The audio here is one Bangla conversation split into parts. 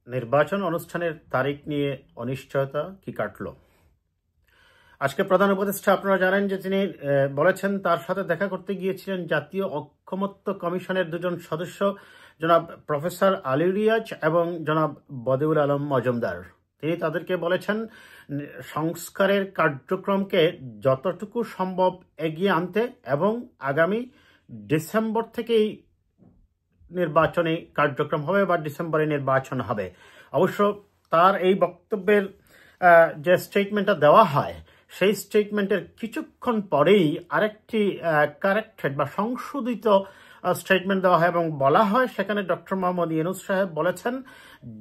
নির্বাচন অনুষ্ঠানের তারিখ নিয়ে অনিশ্চয়তা কি কাটল? আজকে প্রধান উপদেষ্টা আপনারা জানেন যে তিনি বলেছেন তার সাথে দেখা করতে গিয়েছিলেন জাতীয় ঐকমত্য কমিশনের দুজন সদস্য জনাব প্রফেসর আলী রিয়াজ এবং জনাব বদিউল আলম মজুমদার। তিনি তাদেরকে বলেছেন সংস্কারের কার্যক্রমকে যতটুকু সম্ভব এগিয়ে আনতে এবং আগামী ডিসেম্বর থেকেই নির্বাচনী কার্যক্রম হবে বা ডিসেম্বরে নির্বাচন হবে। অবশ্য তার এই বক্তব্যের যে স্টেটমেন্টটা দেওয়া হয় সেই স্টেটমেন্টের কিছুক্ষণ পরেই আরেকটি কারেক্টেড বা সংশোধিত স্টেটমেন্ট দেওয়া হয় এবং বলা হয় সেখানে ডক্টর মোহাম্মদ ইউনূস সাহেব বলেছেন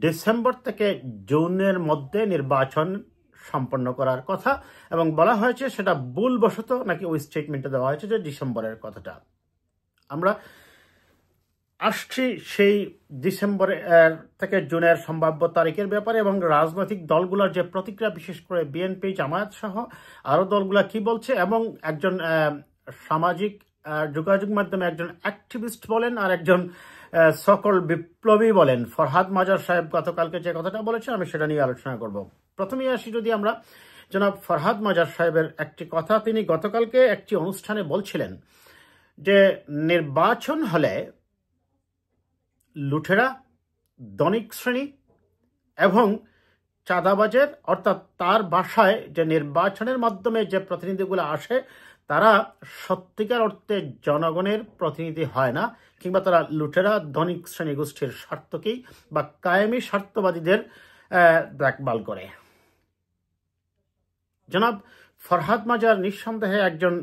ডিসেম্বর থেকে জুনের মধ্যে নির্বাচন সম্পন্ন করার কথা এবং বলা হয়েছে সেটা ভুলবশত নাকি ওই স্টেটমেন্টে দেওয়া হয়েছে যে ডিসেম্বরের কথাটা। আমরা আসছি সেই ডিসেম্বরের থেকে জুনের সম্ভাব্য তারিখের ব্যাপারে এবং রাজনৈতিক দলগুলোর যে প্রতিক্রিয়া, বিশেষ করে বিএনপি, জামায়াত সহ আরও দলগুলা কি বলছে এবং একজন সামাজিক যোগাযোগ মাধ্যমে একজন অ্যাক্টিভিস্ট বলেন আর একজন সকল বিপ্লবী বলেন ফরহাদ মাজার সাহেব গতকালকে যে কথাটা বলেছে আমি সেটা নিয়ে আলোচনা করব। প্রথমেই আসি যদি আমরা জনাব ফরহাদ মাজার সাহেবের একটি কথা, তিনি গতকালকে একটি অনুষ্ঠানে বলছিলেন যে নির্বাচন হলে লুটেরা, ধনিক শ্রেণী এবং চাঁদাবাজের, অর্থাৎ তার ভাষায় যে নির্বাচনের মাধ্যমে যে প্রতিনিধিগুলো আসে তারা সত্যিকার অর্থে জনগণের প্রতিনিধি হয় না, কিংবা তারা লুটেরা, ধনিক শ্রেণী গোষ্ঠীর স্বার্থকেই বা কায়েমি স্বার্থবাদীদের দেখভাল করে। জনাব ফরহাদ মাজার নিঃসন্দেহে একজন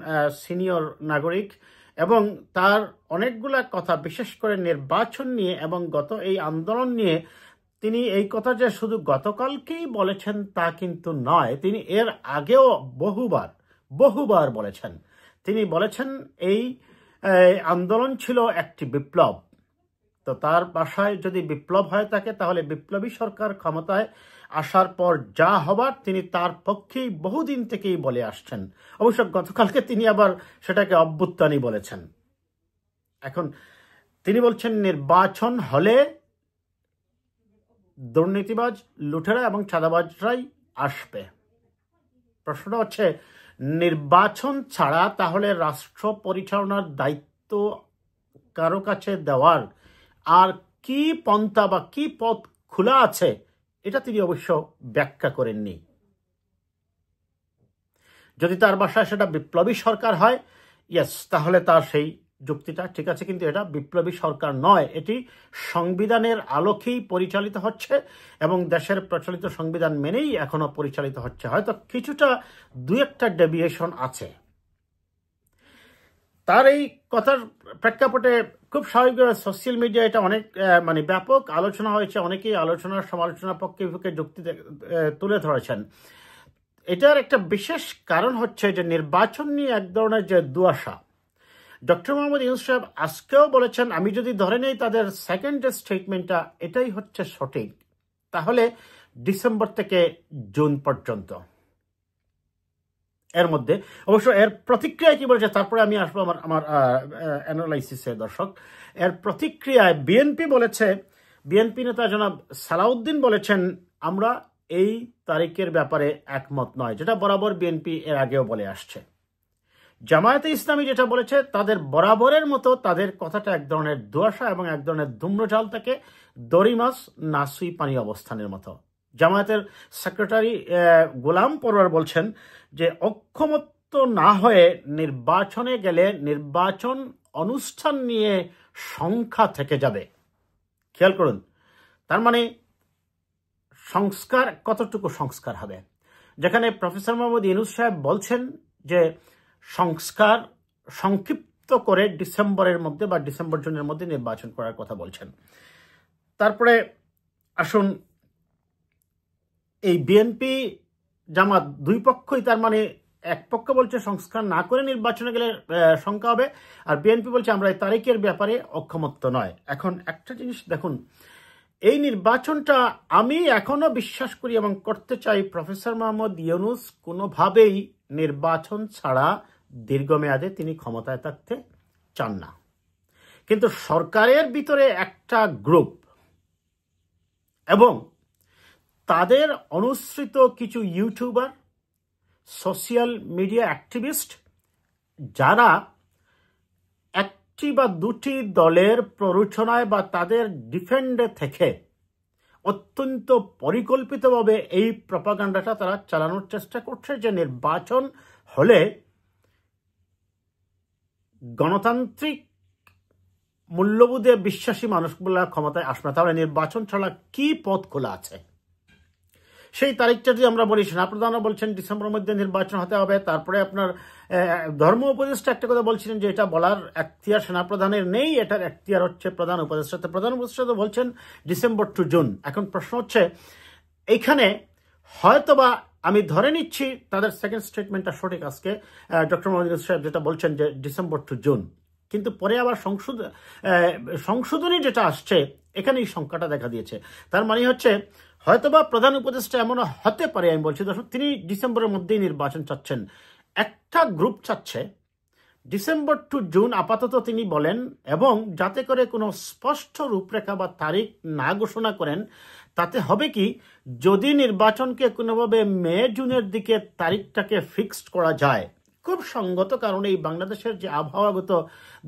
সিনিয়র নাগরিক এবং তার অনেকগুলা কথা, বিশেষ করে নির্বাচন নিয়ে এবং গত এই আন্দোলন নিয়ে তিনি এই কথা যে শুধু গতকালকেই বলেছেন তা কিন্তু নয়, তিনি এর আগেও বহুবার বলেছেন। তিনি বলেছেন এই আন্দোলন ছিল একটি বিপ্লব। তো তার ভাষায় যদি বিপ্লব হয়ে থাকে তাহলে বিপ্লবী সরকার ক্ষমতায় আসার পর যা হবার তিনি তার পক্ষেই বহুদিন থেকেই বলে আসছেন। অবশ্য গতকালকে তিনি আবার সেটাকে অভ্যুত্থানই বলেছেন। এখন তিনি বলছেন নির্বাচন হলে দুর্নীতিবাজ, লুটেরা এবং চাঁদাবাজরাই আসবে। প্রশ্নটা হচ্ছে নির্বাচন ছাড়া তাহলে রাষ্ট্র পরিচালনার দায়িত্ব কারো কাছে দেওয়ার আর কি পন্থা বা কি পথ খোলা আছে, এটা তিনি অবশ্য ব্যাখ্যা করেননি। যদি তার ভাষায় সেটা বিপ্লবী সরকার হয়, ইয়েস, তাহলে তার সেই যুক্তিটা ঠিক আছে, কিন্তু এটা বিপ্লবী সরকার নয়, এটি সংবিধানের আলোকেই পরিচালিত হচ্ছে এবং দেশের প্রচলিত সংবিধান মেনেই এখনো পরিচালিত হচ্ছে। হয়তো কিছুটা দু একটা ডেভিয়েশন আছে। তার এই কথার প্রেক্ষাপটে খুব স্বাভাবিকভাবে সোশ্যাল মিডিয়া এটা অনেক ব্যাপক আলোচনা হয়েছে, অনেকেই আলোচনার সমালোচনা পক্ষে বিপক্ষে যুক্তি তুলে ধরেছেন। এটার একটা বিশেষ কারণ হচ্ছে যে নির্বাচন নিয়ে এক ধরনের যে দুয়াশা, ডক্টর মোহাম্মদ ইউনূস সাহেব আজকেও বলেছেন আমি যদি ধরে নেই তাদের সেকেন্ড যে স্টেটমেন্টটা এটাই হচ্ছে সঠিক, তাহলে ডিসেম্বর থেকে জুন পর্যন্ত এর মধ্যে। অবশ্য এর প্রতিক্রিয়ায় কি বলেছে তারপরে আমি আসবো আমার অ্যানালাইসিসে। দর্শক, এর প্রতিক্রিয়ায় বিএনপি নেতা জনাব সালাউদ্দিন বলেছেন আমরা এই তারিখের ব্যাপারে একমত নয়, যেটা বরাবর বিএনপি এর আগেও বলে আসছে। জামায়াতে ইসলামী যেটা বলেছে তাদের বরাবরের মতো তাদের কথাটা এক ধরনের দুয়াশা এবং এক ধরনের ধূম্রজাল থেকে দড়ি মাছ নাসুই পানি অবস্থানের মতো। জামায়াতের সেক্রেটারি গোলাম পরোয়ার বলছেন যে ঐকমত্য না হয়ে নির্বাচনে গেলে নির্বাচন অনুষ্ঠান নিয়ে সংখ্যা থেকে যাবে। খেয়াল করুন, তার মানে সংস্কার কতটুকু সংস্কার হবে, যেখানে প্রফেসর মোহাম্মদ ইউনূস সাহেব বলছেন যে সংস্কার সংক্ষিপ্ত করে ডিসেম্বরের মধ্যে বা ডিসেম্বর জুনের মধ্যে নির্বাচন করার কথা বলছেন। তারপরে আসুন, এই বিএনপি জামাত দুই পক্ষই, তার মানে এক পক্ষ বলছে সংস্কার না করে নির্বাচনে গেলে সংখ্যা হবে, আর বিএনপি বলছে আমরা এই তারিখের ব্যাপারে ঐকমত্য নয়। এখন একটা জিনিস দেখুন, এই নির্বাচনটা আমি এখনো বিশ্বাস করি এবং করতে চাই প্রফেসর মোহাম্মদ ইউনূস কোনোভাবেই নির্বাচন ছাড়া দীর্ঘমেয়াদে তিনি ক্ষমতায় থাকতে চান না। কিন্তু সরকারের ভিতরে একটা গ্রুপ এবং তাদের অনুসৃত কিছু ইউটিউবার, সোশ্যাল মিডিয়া অ্যাক্টিভিস্ট যারা একটি বা দুটি দলের প্ররোচনায় বা তাদের ডিফেন্ডে থেকে অত্যন্ত পরিকল্পিতভাবে এই প্রপাগান্ডাটা তারা চালানোর চেষ্টা করছে যে নির্বাচন হলে গণতান্ত্রিক মূল্যবোধে বিশ্বাসী মানুষগুলা ক্ষমতায় আসবে না, তাহলে নির্বাচন ছাড়া কি পথ খোলা আছে। সেই তারিখটা যদি আমরা বলি, সেনাপ্রধানও বলছেন ডিসেম্বরের মধ্যে নির্বাচন হতে হবে। তারপরে আপনার ধর্ম উপদেষ্টা একটা কথা বলছিলেন যে এটা বলার এখতিয়ার সেনাপ্রধানের নেই, এটার এখতিয়ার হচ্ছে প্রধান উপদেষ্টা। প্রধান উপদেষ্টা তো বলছেন ডিসেম্বর টু জুন। এখন প্রশ্ন হচ্ছে এইখানে হয়তোবা আমি ধরে নিচ্ছি তাদের সেকেন্ড স্টেটমেন্টটা সঠিক আজকে ডক্টর মোহাম্মদ ইউনূস সাহেব যেটা বলছেন যে ডিসেম্বর টু জুন, কিন্তু পরে আবার সংশোধনী যেটা আসছে এখানে এই সংখ্যাটা দেখা দিয়েছে। তার মানে হচ্ছে হয়তোবা প্রধান উপদেষ্টা এমন হতে পারে, আমি বলছি দর্শক, তিনি ডিসেম্বরের মধ্যেই নির্বাচন চাচ্ছেন। একটা গ্রুপ চাচ্ছে ডিসেম্বর টু জুন আপাতত তিনি বলেন, এবং যাতে করে কোনো স্পষ্ট রূপরেখা বা তারিখ না ঘোষণা করেন। তাতে হবে কি, যদি নির্বাচনকে কোনোভাবে মে জুনের দিকে তারিখটাকে ফিক্সড করা যায়, খুব সঙ্গত, কারণ এই বাংলাদেশের যে আবহাওয়াগত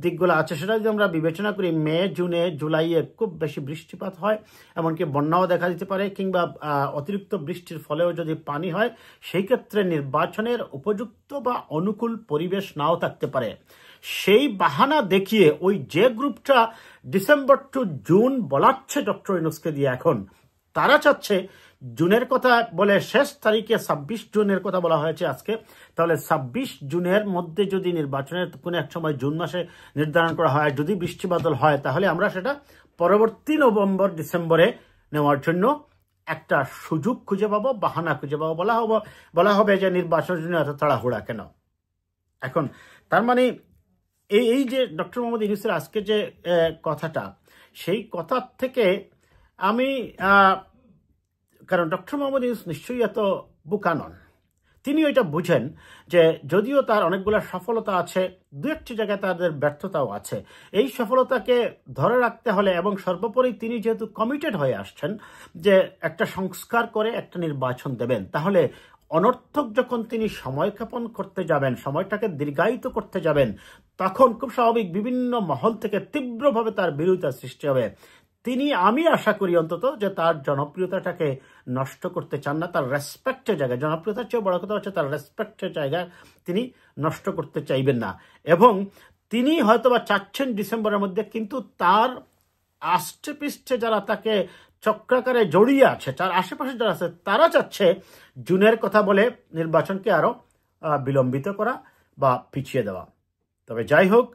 দিকগুলো আছে সেটা যদি আমরা বিবেচনা করি, মে জুনে জুলাইয়ে খুব বেশি বৃষ্টিপাত হয়, এমনকি বন্যাও দেখা দিতে পারে, কিংবা অতিরিক্ত বৃষ্টির ফলেও যদি পানি হয়, সেই ক্ষেত্রে নির্বাচনের উপযুক্ত বা অনুকূল পরিবেশ নাও থাকতে পারে। সেই বাহানা দেখিয়ে ওই যে গ্রুপটা ডিসেম্বর টু জুন বলাচ্ছে ডক্টর ইউনূসকে দিয়ে এখন, তারা চাচ্ছে জুনের কথা বলে শেষ তারিখে 26 জুনের কথা বলা হয়েছে আজকে, তাহলে 26 জুনের মধ্যে যদি নির্বাচনের কোনো এক সময় জুন মাসে নির্ধারণ করা হয়, যদি বৃষ্টি বাদল হয়, তাহলে আমরা সেটা পরবর্তী নভেম্বর ডিসেম্বরে নেওয়ার জন্য একটা সুযোগ খুঁজে পাবো, বাহানা খুঁজে পাবো। বলা হবে যে নির্বাচনের জন্য এত তাড়াহুড়া কেন। এখন তার মানে এই যে ডক্টর মোহাম্মদ ইউনূসের আজকে যে কথাটা, সেই কথা থেকে আমি কারণ ডক্টর মোহাম্মদ ইউনূস নিশ্চয়ই এত বোকা নন, তিনি ওইটা বুঝেন যে যদিও তার অনেকগুলো সফলতা আছে, দু একটি জায়গায় তাদের ব্যর্থতাও আছে। এই সফলতাকে ধরে রাখতে হলে, এবং সর্বোপরি তিনি যেহেতু কমিটেড হয়ে আসছেন যে একটা সংস্কার করে একটা নির্বাচন দেবেন, তাহলে অনর্থক যখন তিনি সময়ক্ষেপণ করতে যাবেন, সময়টাকে দীর্ঘায়িত করতে যাবেন, তখন খুব স্বাভাবিক বিভিন্ন মহল থেকে তীব্রভাবে তার বিরোধিতা সৃষ্টি হবে। তিনি, আমি আশা করি অন্তত, যে তার জনপ্রিয়তাটাকে নষ্ট করতে চান না, তার রেসপেক্টের জায়গায়, জনপ্রিয়তার চেয়ে বড় কথা হচ্ছে তার রেসপেক্টের জায়গায় তিনি নষ্ট করতে চাইবেন না। এবং তিনি হয়তোবা চাচ্ছেন ডিসেম্বরের মধ্যে, কিন্তু তার আষ্টে পৃষ্ঠে যারা তাকে চক্রাকারে জড়িয়ে আছে, তার আশেপাশে যারা আছে, তারা চাচ্ছে জুনের কথা বলে নির্বাচনকে আরো বিলম্বিত করা বা পিছিয়ে দেওয়া। তবে যাই হোক,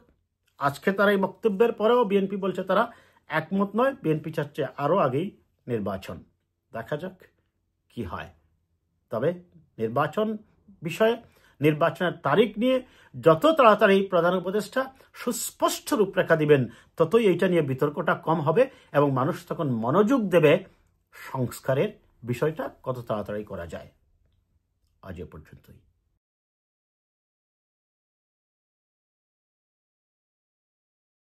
আজকে তার এই বক্তব্যের পরেও বিএনপি বলছে তারা একমত নয়, বিএনপি চাচ্ছে আরো আগেই নির্বাচন। দেখা যাক কি হয়। তবে নির্বাচন বিষয়ে, নির্বাচনের তারিখ নিয়ে যত তাড়াতাড়ি প্রধান উপদেষ্টা সুস্পষ্ট রূপরেখা দিবেন, ততই এইটা নিয়ে বিতর্কটা কম হবে এবং মানুষ তখন মনোযোগ দেবে সংস্কারের বিষয়টা কত তাড়াতাড়ি করা যায়। আজ এ পর্যন্তই।